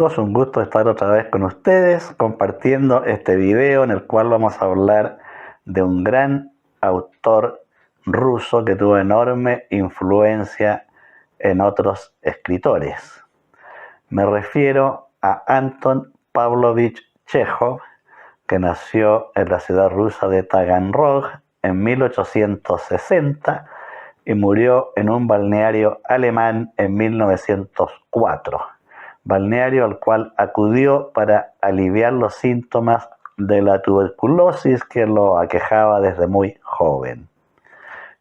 amigos, un gusto estar otra vez con ustedes compartiendo este video en el cual vamos a hablar de un gran autor ruso que tuvo enorme influencia en otros escritores. Me refiero a Anton Pavlovich Chekhov, que nació en la ciudad rusa de Taganrog en 1860 y murió en un balneario alemán en 1904. Balneario al cual acudió para aliviar los síntomas de la tuberculosis que lo aquejaba desde muy joven.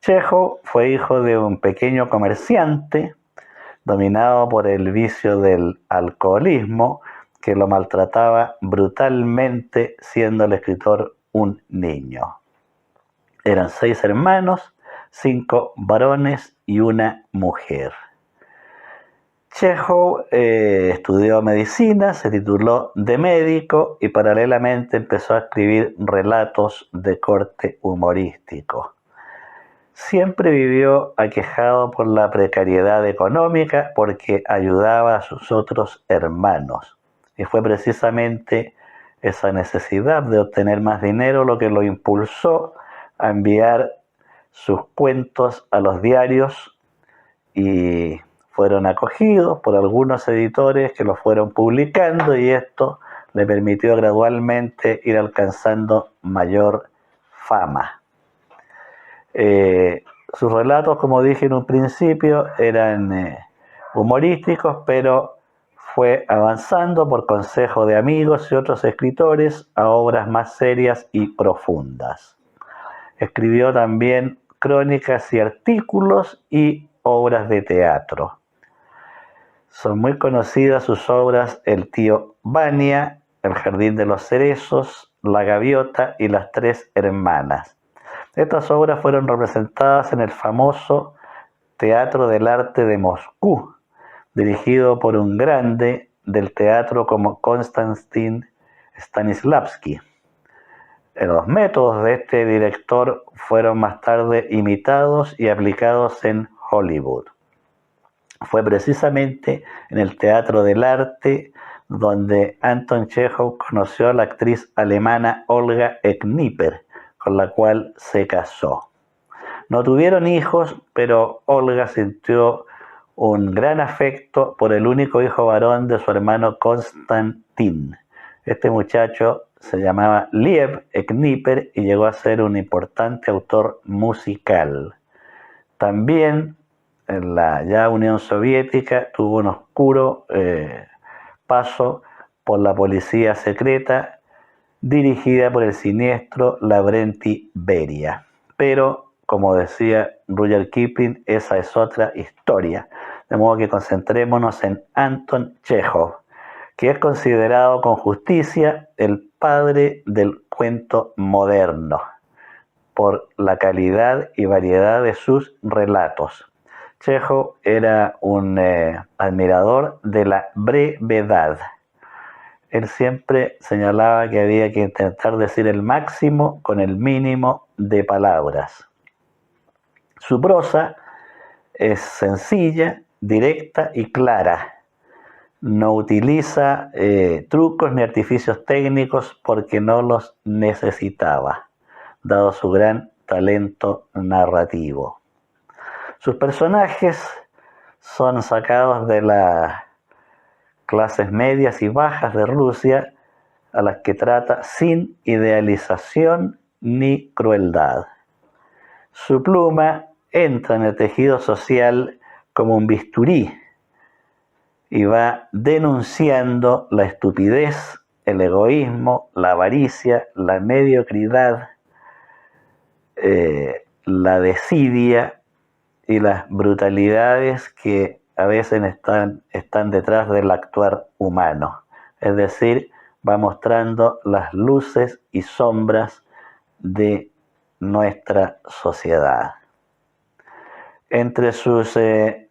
Chekhov fue hijo de un pequeño comerciante dominado por el vicio del alcoholismo que lo maltrataba brutalmente siendo el escritor un niño. Eran 6 hermanos, 5 varones y una mujer. Chekhov estudió medicina, se tituló de médico y paralelamente empezó a escribir relatos de corte humorístico. Siempre vivió aquejado por la precariedad económica porque ayudaba a sus otros hermanos. Y fue precisamente esa necesidad de obtener más dinero lo que lo impulsó a enviar sus cuentos a los diarios y fueron acogidos por algunos editores que los fueron publicando y esto le permitió gradualmente ir alcanzando mayor fama. Sus relatos, como dije en un principio, eran humorísticos, pero fue avanzando por consejo de amigos y otros escritores a obras más serias y profundas. Escribió también crónicas y artículos y obras de teatro. Son muy conocidas sus obras El tío Vania, El jardín de los cerezos, La gaviota y Las 3 hermanas. Estas obras fueron representadas en el famoso Teatro del Arte de Moscú, dirigido por un grande del teatro como Konstantin Stanislavski. Los métodos de este director fueron más tarde imitados y aplicados en Hollywood. Fue precisamente en el Teatro del Arte donde Anton Chekhov conoció a la actriz alemana Olga Knipper, con la cual se casó. No tuvieron hijos, pero Olga sintió un gran afecto por el único hijo varón de su hermano Konstantin. Este muchacho se llamaba Liev Knipper y llegó a ser un importante autor musical. También en la ya Unión Soviética tuvo un oscuro paso por la policía secreta dirigida por el siniestro Lavrenti Beria. Pero, como decía Rudyard Kipling, esa es otra historia. De modo que concentrémonos en Anton Chekhov, que es considerado con justicia el padre del cuento moderno, por la calidad y variedad de sus relatos. Chekhov era un admirador de la brevedad. Él siempre señalaba que había que intentar decir el máximo con el mínimo de palabras. Su prosa es sencilla, directa y clara. No utiliza trucos ni artificios técnicos porque no los necesitaba, dado su gran talento narrativo. Sus personajes son sacados de las clases medias y bajas de Rusia, a las que trata sin idealización ni crueldad. Su pluma entra en el tejido social como un bisturí y va denunciando la estupidez, el egoísmo, la avaricia, la mediocridad, la desidia y las brutalidades que a veces están detrás del actuar humano. Es decir, va mostrando las luces y sombras de nuestra sociedad. Entre sus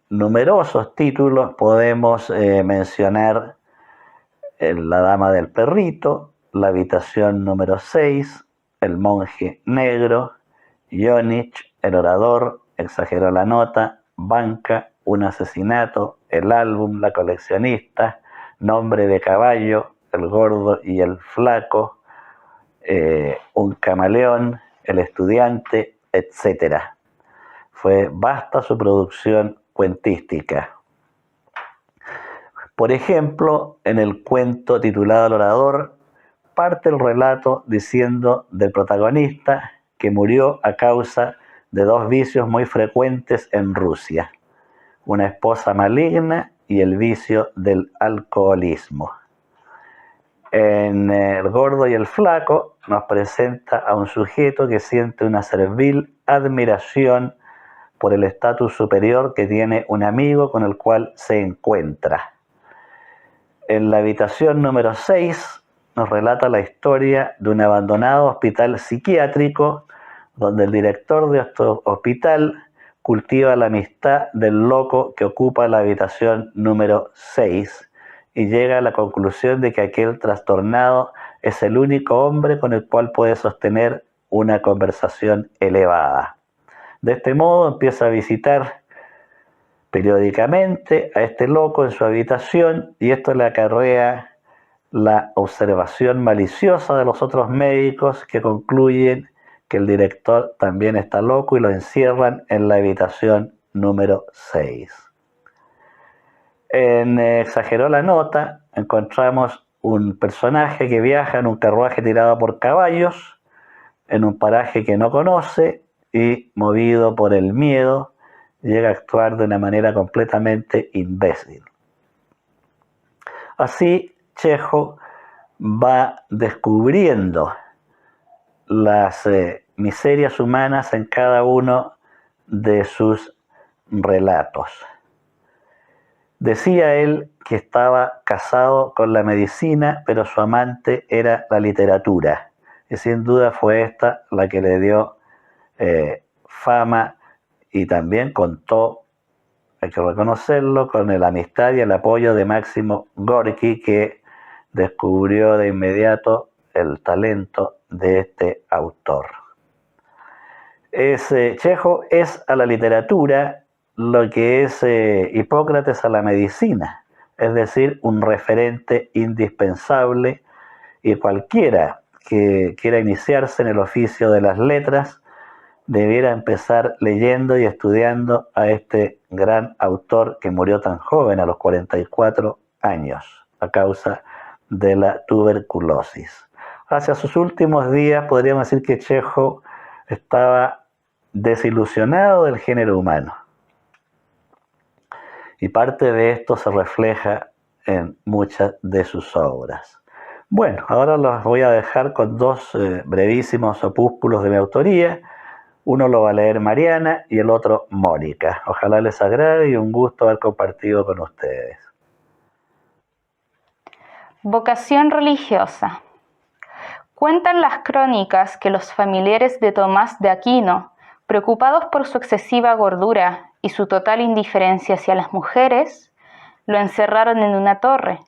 numerosos títulos podemos mencionar La dama del perrito, La habitación número 6, El monje negro, Yonich, El orador, Exageró la nota, Banca, Un asesinato, El álbum, La coleccionista, Nombre de caballo, El gordo y el flaco, Un camaleón, El estudiante, etc. Fue vasta su producción cuentística. Por ejemplo, en el cuento titulado El orador, parte el relato diciendo del protagonista que murió a causa de dos vicios muy frecuentes en Rusia: una esposa maligna y el vicio del alcoholismo. En El gordo y el flaco nos presenta a un sujeto que siente una servil admiración por el estatus superior que tiene un amigo con el cual se encuentra. En la habitación número 6 nos relata la historia de un abandonado hospital psiquiátrico donde el director de este hospital cultiva la amistad del loco que ocupa la habitación número 6 y llega a la conclusión de que aquel trastornado es el único hombre con el cual puede sostener una conversación elevada. De este modo empieza a visitar periódicamente a este loco en su habitación y esto le acarrea la observación maliciosa de los otros médicos que concluyen que el director también está loco y lo encierran en la habitación número 6. En Exageró la nota encontramos un personaje que viaja en un carruaje tirado por caballos en un paraje que no conoce y, movido por el miedo, llega a actuar de una manera completamente imbécil. Así, Chekhov va descubriendo las miserias humanas en cada uno de sus relatos. Decía él que estaba casado con la medicina, pero su amante era la literatura. Y sin duda fue esta la que le dio fama y también contó, hay que reconocerlo, con la amistad y el apoyo de Máximo Gorki, que descubrió de inmediato el talento de este autor. Chekhov es a la literatura lo que es Hipócrates a la medicina, es decir, un referente indispensable, y cualquiera que quiera iniciarse en el oficio de las letras debiera empezar leyendo y estudiando a este gran autor que murió tan joven, a los 44 años, a causa de la tuberculosis. Hacia sus últimos días podríamos decir que Chekhov estaba desilusionado del género humano. Y parte de esto se refleja en muchas de sus obras. Bueno, ahora los voy a dejar con dos brevísimos opúsculos de mi autoría. Uno lo va a leer Mariana y el otro Mónica. Ojalá les agrade y un gusto haber compartido con ustedes. Vocación religiosa. Cuentan las crónicas que los familiares de Tomás de Aquino, preocupados por su excesiva gordura y su total indiferencia hacia las mujeres, lo encerraron en una torre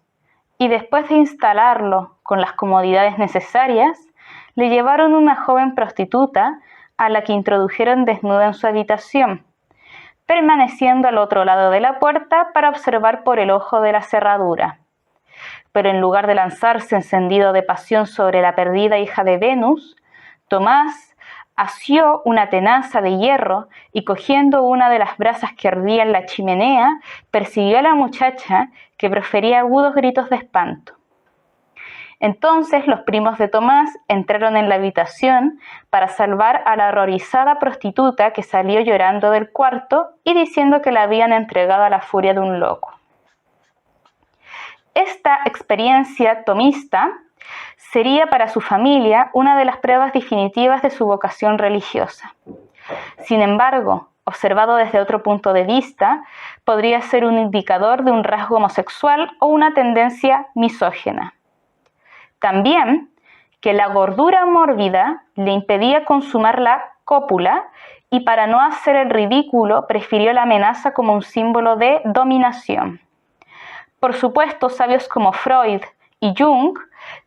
y después de instalarlo con las comodidades necesarias, le llevaron una joven prostituta a la que introdujeron desnuda en su habitación, permaneciendo al otro lado de la puerta para observar por el ojo de la cerradura. Pero en lugar de lanzarse encendido de pasión sobre la perdida hija de Venus, Tomás asió una tenaza de hierro y, cogiendo una de las brasas que ardía en la chimenea, persiguió a la muchacha, que profería agudos gritos de espanto. Entonces los primos de Tomás entraron en la habitación para salvar a la horrorizada prostituta, que salió llorando del cuarto y diciendo que la habían entregado a la furia de un loco. Esta experiencia tomista sería para su familia una de las pruebas definitivas de su vocación religiosa. Sin embargo, observado desde otro punto de vista, podría ser un indicador de un rasgo homosexual o una tendencia misógina. También que la gordura mórbida le impedía consumar la cópula y, para no hacer el ridículo, prefirió la amenaza como un símbolo de dominación. Por supuesto, sabios como Freud y Jung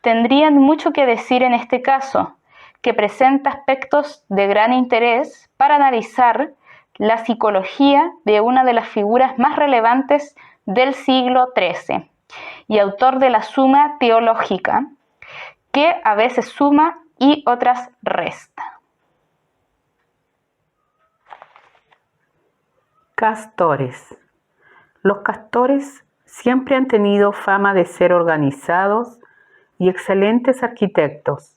tendrían mucho que decir en este caso, que presenta aspectos de gran interés para analizar la psicología de una de las figuras más relevantes del siglo XIII, y autor de la Suma Teológica, que a veces suma y otras resta. Castores. Los castores siempre han tenido fama de ser organizados y excelentes arquitectos.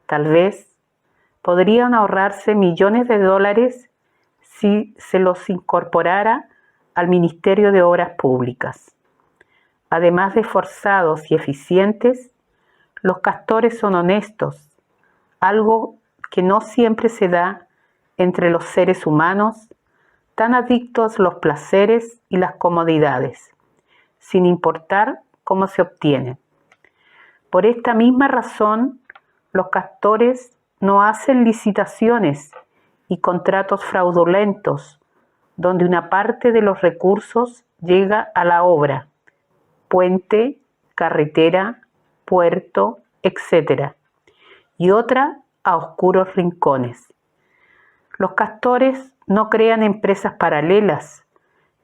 Tal vez podrían ahorrarse millones de dólares si se los incorporara al Ministerio de Obras Públicas. Además de esforzados y eficientes, los castores son honestos, algo que no siempre se da entre los seres humanos, tan adictos a los placeres y las comodidades, sin importar cómo se obtienen. Por esta misma razón, los castores no hacen licitaciones y contratos fraudulentos, donde una parte de los recursos llega a la obra, puente, carretera, puerto, etc., y otra a oscuros rincones. Los castores no crean empresas paralelas,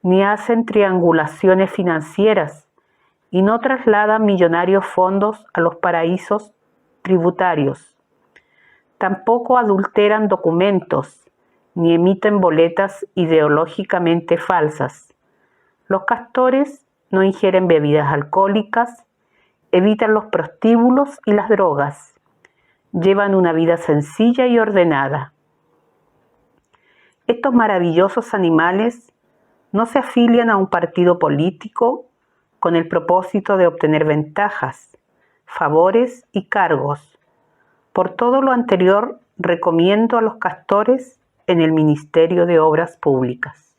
ni hacen triangulaciones financieras, y no trasladan millonarios fondos a los paraísos tributarios. Tampoco adulteran documentos, ni emiten boletas ideológicamente falsas. Los castores no ingieren bebidas alcohólicas, evitan los prostíbulos y las drogas, llevan una vida sencilla y ordenada. Estos maravillosos animales no se afilian a un partido político con el propósito de obtener ventajas, favores y cargos. Por todo lo anterior, recomiendo a los castores en el Ministerio de Obras Públicas.